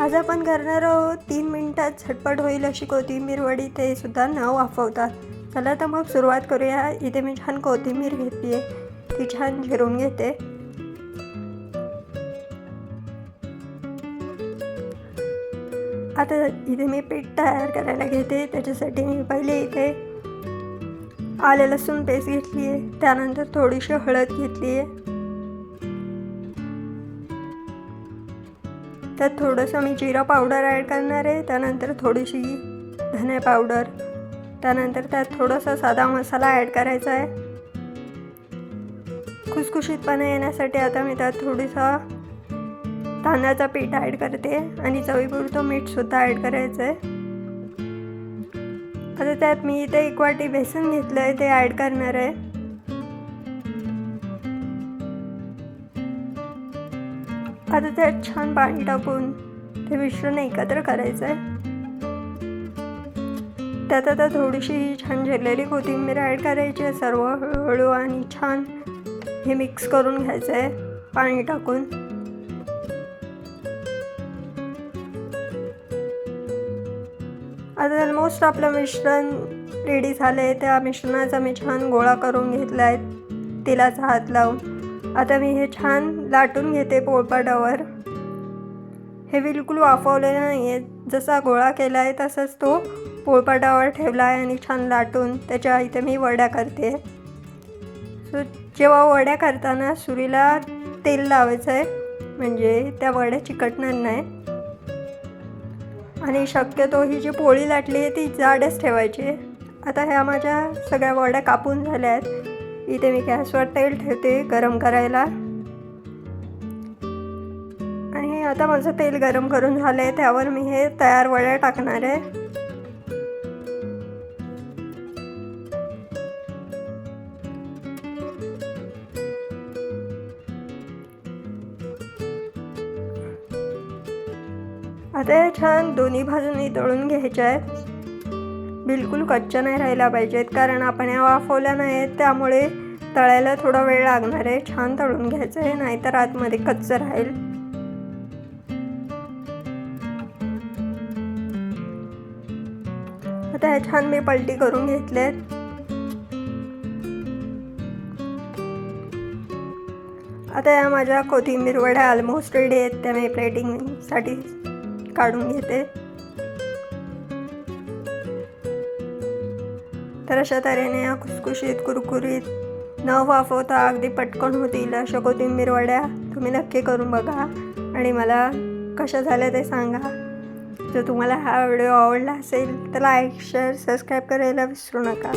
आज आपण करणार आहोत 3 मिनिटात झटपट होईल अशी कोथिंबीर वडी, ते सुद्धा न वाफवता. चला तर मग सुरुवात करूया. इथे मी छान कोथिंबीर घेतली आहे, ती छान चिरून घेते. आता इथे मी पीठ तयार करायला घेते. त्याच्यासाठी मी पहिले इथे आले लसूण पेस्ट घेतली आहे, त्यानंतर थोडीशी हळद घेतली आहे, त्यात थोडंसं मी जिरा पावडर ॲड करणार आहे, त्यानंतर थोडीशी धने पावडर, त्यानंतर त्यात थोडासा साधा मसाला ॲड करायचा आहे. खुसखुशीतपणा येण्यासाठी आता मी त्यात थोडीसा तांदळाचं पीठ ॲड करते आणि चवीपुरतं मीठसुद्धा ॲड करायचं आहे. आता त्यात मी इथे 1 वाटी बेसन घेतलं आहे, ते ॲड करणार आहे. आता त्यात छान पाणी टाकून ते मिश्रण एकत्र करायचं आहे. त्यात आता थोडीशी छान चिरलेली कोथिंबीर ॲड करायची आहे. सर्व हळूहळू आणि छान हे मिक्स करून घ्यायचं आहे पाणी टाकून. आता ऑलमोस्ट आपलं मिश्रण रेडी झालं आहे. त्या मिश्रणाचा मी छान गोळा करून घेतला आहे तेलाचा हात लावून. आता मी हे छान लाटून घेते पोळपाटावर. हे बिलकुल वाफवलेलं नाही आहे, जसा गोळा केला आहे तसंच तो पोळपाटावर ठेवला आहे आणि छान लाटून त्याच्या इथे मी वड्या करते. सो जेव्हा वड्या करताना सुरीला तेल लावायचं आहे, म्हणजे त्या वड्या चिकटणार नाही. आणि शक्यतो ही जी पोळी लाटली आहे ती जाडच ठेवायची. आता ह्या माझ्या सगळ्या वड्या कापून झाल्या आहेत. इथे मी गॅसवर तेल ठेवते गरम करायला. आणि आता माझं तेल गरम करून झालं आहे, त्यावर मी हे तयार वड्या टाकणार आहे. आता हे छान दोन्ही बाजूंनी तळून घ्यायच्या आहेत. बिलकुल कच्च्या नाही राहायला पाहिजेत, कारण आपण या वाफवल्या नाहीत, त्यामुळे तळायला थोडा वेळ लागणार आहे. छान तळून घ्यायचं आहे, नाहीतर आतमध्ये कच्चं राहील. आता हे छान मी पलटी करून घेतलेत. आता या माझ्या कोथिंबीर वड्या ऑलमोस्ट रेडी आहेत, त्या मी प्लेटिंगसाठी काढून घेते. तर अशा तऱ्हेने या खुसखुशीत कुरकुरीत न वाफवता अगदी पटकन होतील अशा कोथिंबीर वड्या तुम्ही नक्की करून बघा आणि मला कशा झाल्या ते सांगा. जर तुम्हाला हा व्हिडिओ आवडला असेल तर लाईक, शेअर, सबस्क्राईब करायला विसरू नका.